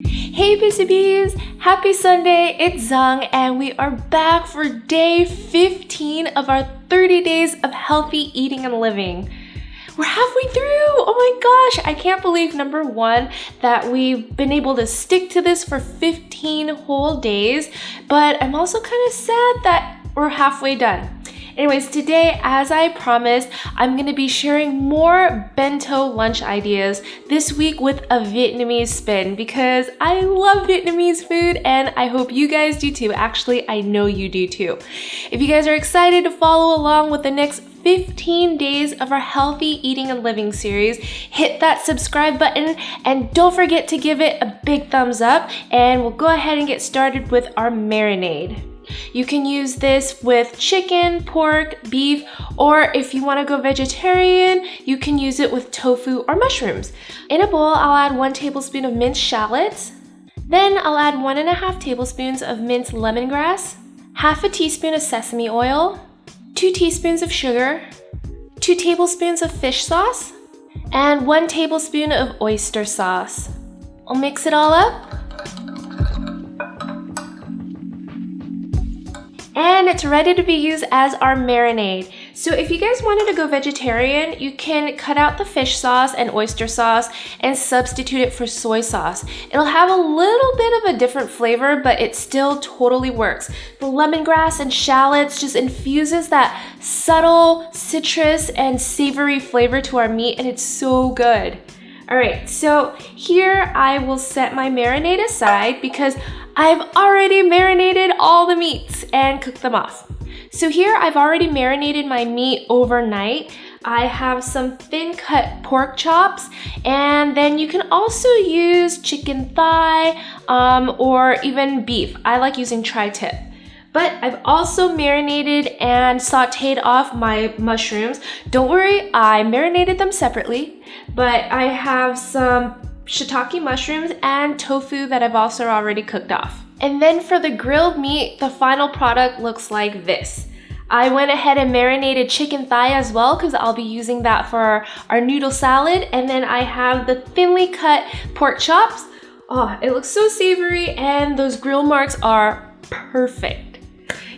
Hey BCBs! Happy Sunday, it's Zhang and we are back for day 15 of our 30 days of healthy eating and living. We're halfway through! Oh my gosh, I can't believe number one that we've been able to stick to this for 15 whole days, but I'm also kind of sad that we're halfway done. Anyways, today, as I promised, I'm going to be sharing more bento lunch ideas this week with a Vietnamese spin because I love Vietnamese food and I hope you guys do too. Actually, I know you do too. If you guys are excited to follow along with the next 15 days of our healthy eating and living series, hit that subscribe button and don't forget to give it a big thumbs up, and we'll go ahead and get started with our marinade. You can use this with chicken, pork, beef, or if you want to go vegetarian, you can use it with tofu or mushrooms. In a bowl, I'll add 1 tablespoon of minced shallots. Then I'll add 1.5 tablespoons of minced lemongrass, half a teaspoon of sesame oil, 2 teaspoons of sugar, 2 tablespoons of fish sauce, and 1 tablespoon of oyster sauce. I'll mix it all up. And it's ready to be used as our marinade. So if you guys wanted to go vegetarian, you can cut out the fish sauce and oyster sauce and substitute it for soy sauce. It'll have a little bit of a different flavor, but it still totally works. The lemongrass and shallots just infuses that subtle citrus and savory flavor to our meat, and it's so good. All right, so here I will set my marinade aside because I've already marinated all the meats and cooked them off. So here I've already marinated my meat overnight. I have some thin cut pork chops, and then you can also use chicken thigh or even beef. I like using tri-tip. But I've also marinated and sauteed off my mushrooms. Don't worry, I marinated them separately, but I have some shiitake mushrooms and tofu that I've also already cooked off. And then for the grilled meat, the final product looks like this. I went ahead and marinated chicken thigh as well because I'll be using that for our noodle salad. And then I have the thinly cut pork chops. Oh, it looks so savory and those grill marks are perfect.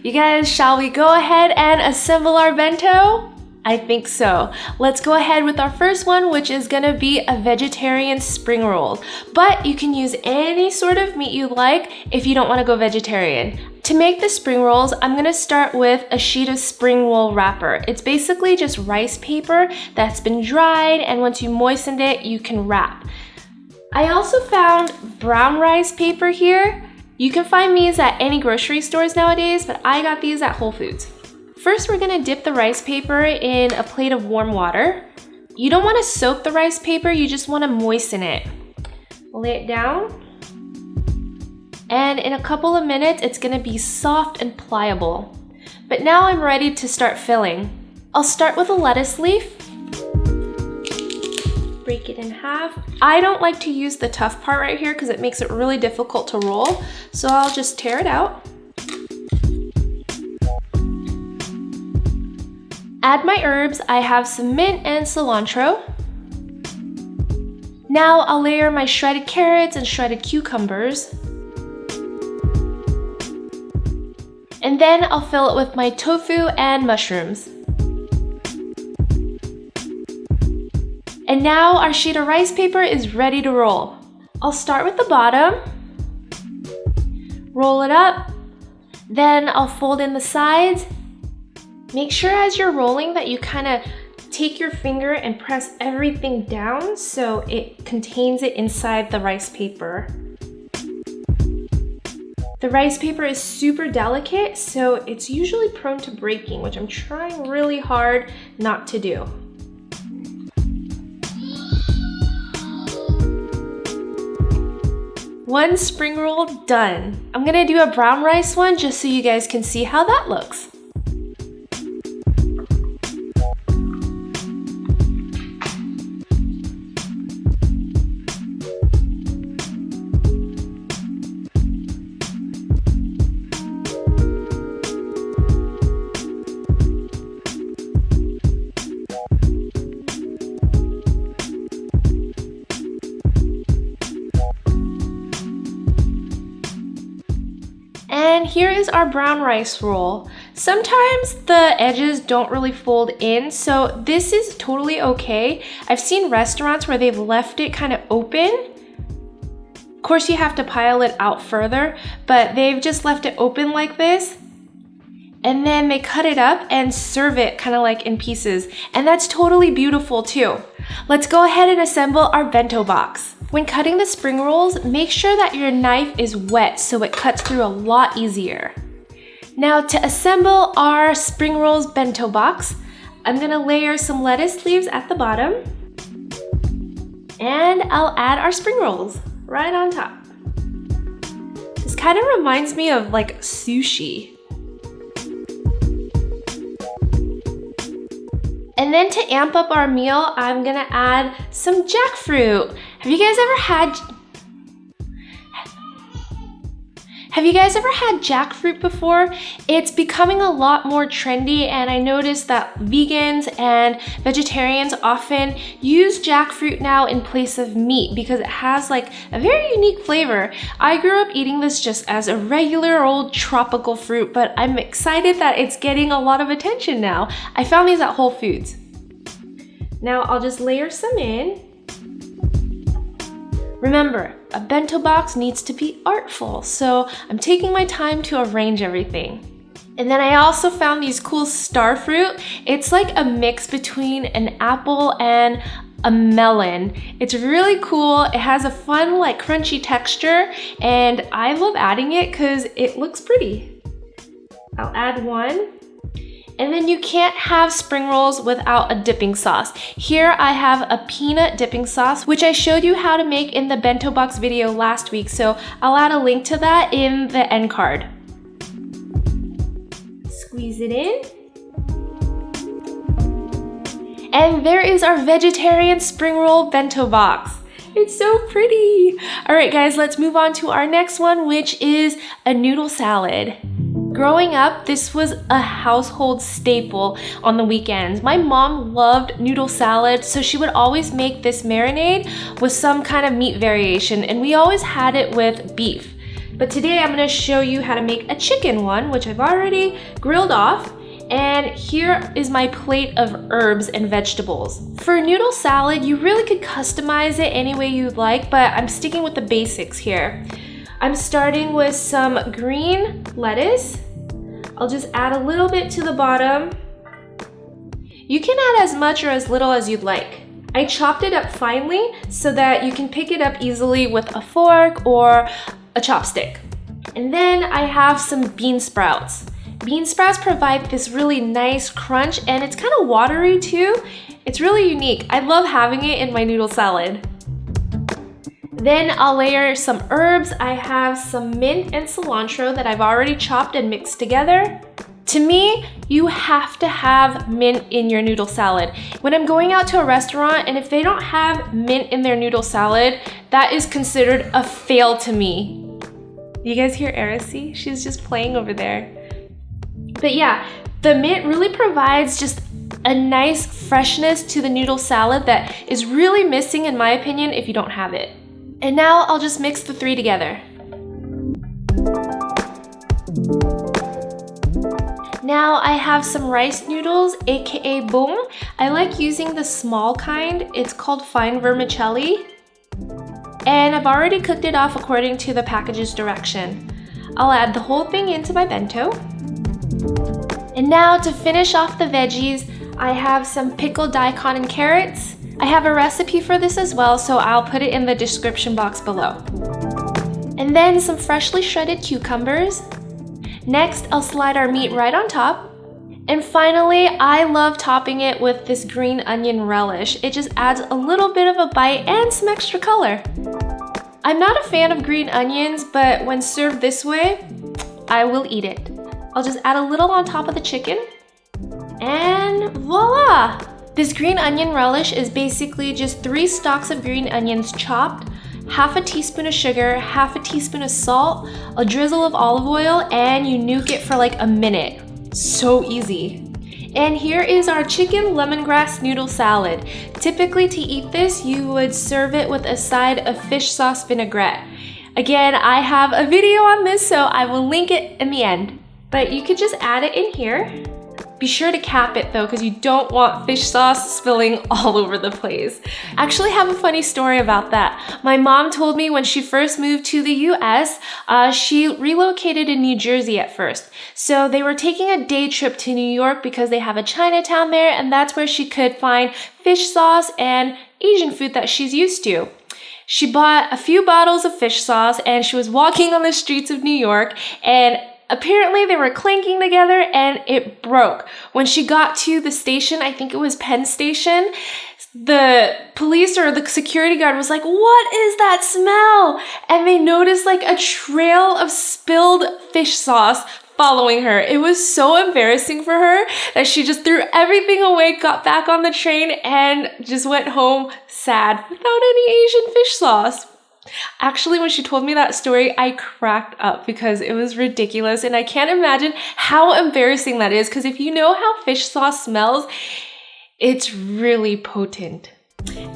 You guys, shall we go ahead and assemble our bento? I think so. Let's go ahead with our first one, which is gonna be a vegetarian spring roll. But you can use any sort of meat you like if you don't wanna go vegetarian. To make the spring rolls, I'm gonna start with a sheet of spring roll wrapper. It's basically just rice paper that's been dried, and once you moistened it, you can wrap. I also found brown rice paper here. You can find these at any grocery stores nowadays, but I got these at Whole Foods. First, we're gonna dip the rice paper in a plate of warm water. You don't wanna soak the rice paper, you just wanna moisten it. Lay it down. And in a couple of minutes, it's gonna be soft and pliable. But now I'm ready to start filling. I'll start with a lettuce leaf. Break it in half. I don't like to use the tough part right here because it makes it really difficult to roll. So I'll just tear it out. Add my herbs. I have some mint and cilantro. Now I'll layer my shredded carrots and shredded cucumbers. And then I'll fill it with my tofu and mushrooms. And now our sheet of rice paper is ready to roll. I'll start with the bottom, roll it up, then I'll fold in the sides. Make sure as you're rolling that you kind of take your finger and press everything down so it contains it inside the rice paper. The rice paper is super delicate, so it's usually prone to breaking, which I'm trying really hard not to do. One spring roll done. I'm gonna do a brown rice one just so you guys can see how that looks. then here is our brown rice roll. Sometimes the edges don't really fold in, so this is totally okay. I've seen restaurants where they've left it kind of open. Of course, you have to pile it out further, but they've just left it open like this. And then they cut it up and serve it kind of like in pieces. And that's totally beautiful too. Let's go ahead and assemble our bento box. When cutting the spring rolls, make sure that your knife is wet so it cuts through a lot easier. Now to assemble our spring rolls bento box, I'm gonna layer some lettuce leaves at the bottom. And I'll add our spring rolls right on top. This kind of reminds me of like sushi. And then to amp up our meal, I'm gonna add some jackfruit. Have you guys ever had jackfruit before? It's becoming a lot more trendy, and I noticed that vegans and vegetarians often use jackfruit now in place of meat because it has like a very unique flavor. I grew up eating this just as a regular old tropical fruit, but I'm excited that it's getting a lot of attention now. I found these at Whole Foods. Now I'll just layer some in. Remember, a bento box needs to be artful, so I'm taking my time to arrange everything. And then I also found these cool star fruit. It's like a mix between an apple and a melon. It's really cool. It has a fun, like crunchy texture, and I love adding it because it looks pretty. I'll add one. And then you can't have spring rolls without a dipping sauce. Here I have a peanut dipping sauce, which I showed you how to make in the bento box video last week, so I'll add a link to that in the end card. Squeeze it in. And there is our vegetarian spring roll bento box. It's so pretty. All right, guys, let's move on to our next one, which is a noodle salad. Growing up, this was a household staple on the weekends. My mom loved noodle salad, so she would always make this marinade with some kind of meat variation, and we always had it with beef. But today I'm gonna show you how to make a chicken one, which I've already grilled off. And here is my plate of herbs and vegetables. For noodle salad, you really could customize it any way you'd like, but I'm sticking with the basics here. I'm starting with some green lettuce. I'll just add a little bit to the bottom. You can add as much or as little as you'd like. I chopped it up finely so that you can pick it up easily with a fork or a chopstick. And then I have some bean sprouts. Bean sprouts provide this really nice crunch, and it's kind of watery too. It's really unique. I love having it in my noodle salad. Then I'll layer some herbs. I have some mint and cilantro that I've already chopped and mixed together. To me, you have to have mint in your noodle salad. When I'm going out to a restaurant and if they don't have mint in their noodle salad, that is considered a fail to me. You guys hear Erisy? She's just playing over there. But yeah, the mint really provides just a nice freshness to the noodle salad that is really missing, in my opinion, if you don't have it. And now I'll just mix the three together. Now I have some rice noodles, aka bung. I like using the small kind. It's called fine vermicelli. And I've already cooked it off according to the package's direction. I'll add the whole thing into my bento. And now to finish off the veggies, I have some pickled daikon and carrots. I have a recipe for this as well, so I'll put it in the description box below. And then some freshly shredded cucumbers. Next, I'll slide our meat right on top. And finally, I love topping it with this green onion relish. It just adds a little bit of a bite and some extra color. I'm not a fan of green onions, but when served this way, I will eat it. I'll just add a little on top of the chicken. And voila! This green onion relish is basically just 3 stalks of green onions chopped, half a teaspoon of sugar, half a teaspoon of salt, a drizzle of olive oil, and you nuke it for like a minute. So easy. And here is our chicken lemongrass noodle salad. Typically to eat this, you would serve it with a side of fish sauce vinaigrette. Again, I have a video on this, so I will link it in the end. But you could just add it in here. Be sure to cap it though, because you don't want fish sauce spilling all over the place. I actually have a funny story about that. My mom told me when she first moved to the US, she relocated in New Jersey at first. So they were taking a day trip to New York because they have a Chinatown there, and that's where she could find fish sauce and Asian food that she's used to. She bought a few bottles of fish sauce and she was walking on the streets of New York, and apparently they were clanking together and it broke. When she got to the station, I think it was Penn Station, the police or the security guard was like, "What is that smell?" And they noticed like a trail of spilled fish sauce following her. It was so embarrassing for her that she just threw everything away, got back on the train, and just went home sad without any Asian fish sauce. Actually, when she told me that story, I cracked up because it was ridiculous, and I can't imagine how embarrassing that is, because if you know how fish sauce smells, it's really potent.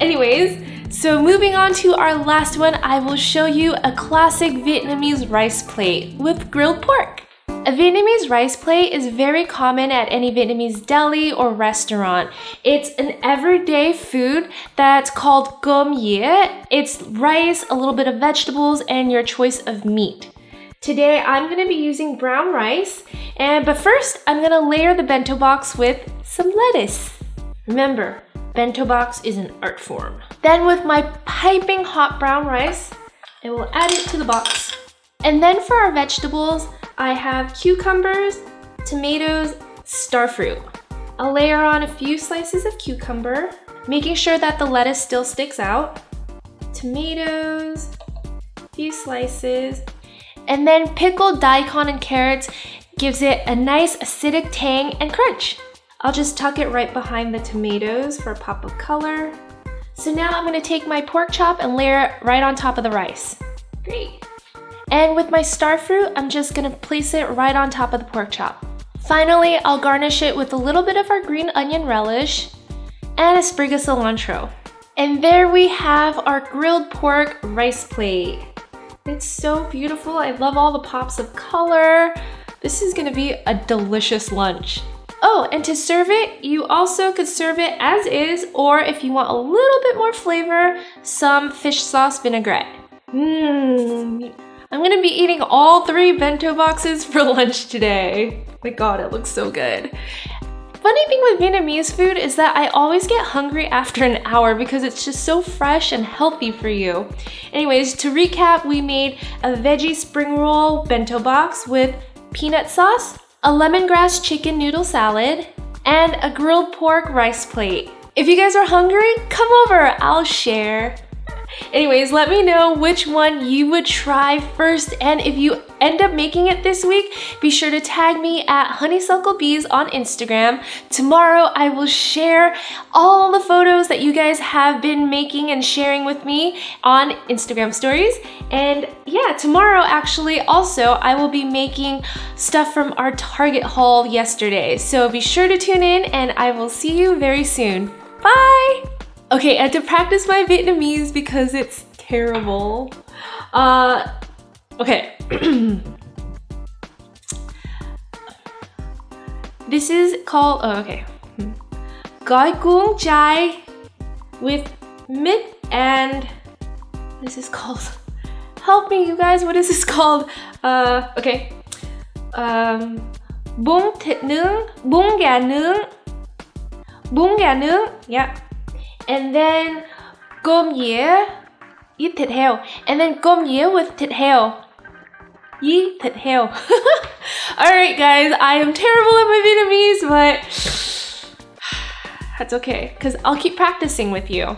Anyways, so moving on to our last one, I will show you a classic Vietnamese rice plate with grilled pork. A Vietnamese rice plate is very common at any Vietnamese deli or restaurant. It's an everyday food that's called cơm dĩa. It's rice, a little bit of vegetables, and your choice of meat. Today I'm going to be using brown rice, but first I'm going to layer the bento box with some lettuce. Remember, bento box is an art form. Then with my piping hot brown rice, I will add it to the box. And then for our vegetables, I have cucumbers, tomatoes, starfruit. I'll layer on a few slices of cucumber, making sure that the lettuce still sticks out. Tomatoes, a few slices, and then pickled daikon and carrots gives it a nice acidic tang and crunch. I'll just tuck it right behind the tomatoes for a pop of color. So now I'm gonna take my pork chop and layer it right on top of the rice. Great. And with my starfruit, I'm just gonna place it right on top of the pork chop. Finally, I'll garnish it with a little bit of our green onion relish and a sprig of cilantro. And there we have our grilled pork rice plate. It's so beautiful. I love all the pops of color. This is gonna be a delicious lunch. Oh, and to serve it, you also could serve it as is, or if you want a little bit more flavor, some fish sauce vinaigrette. I'm gonna be eating all 3 bento boxes for lunch today. My God, it looks so good. Funny thing with Vietnamese food is that I always get hungry after an hour because it's just so fresh and healthy for you. Anyways, to recap, we made a veggie spring roll bento box with peanut sauce, a lemongrass chicken noodle salad, and a grilled pork rice plate. If you guys are hungry, come over, I'll share. Anyways, let me know which one you would try first, and if you end up making it this week, be sure to tag me at Honeysuckle Bees on Instagram. Tomorrow I will share all the photos that you guys have been making and sharing with me on Instagram stories. And yeah, tomorrow actually also I will be making stuff from our Target haul yesterday. So be sure to tune in, and I will see you very soon. Bye! Okay, I had to practice my Vietnamese because it's terrible. Okay. This is called, Gói cuốn chai with meat, and this is called, help me you guys, what is this called? Bún thịt nướng, bún gà nướng, yeah. And then cơm dĩa với thịt heo. And then cơm dĩa with thịt heo. Với thịt heo. Alright guys, I am terrible at my Vietnamese, but that's okay, because I'll keep practicing with you.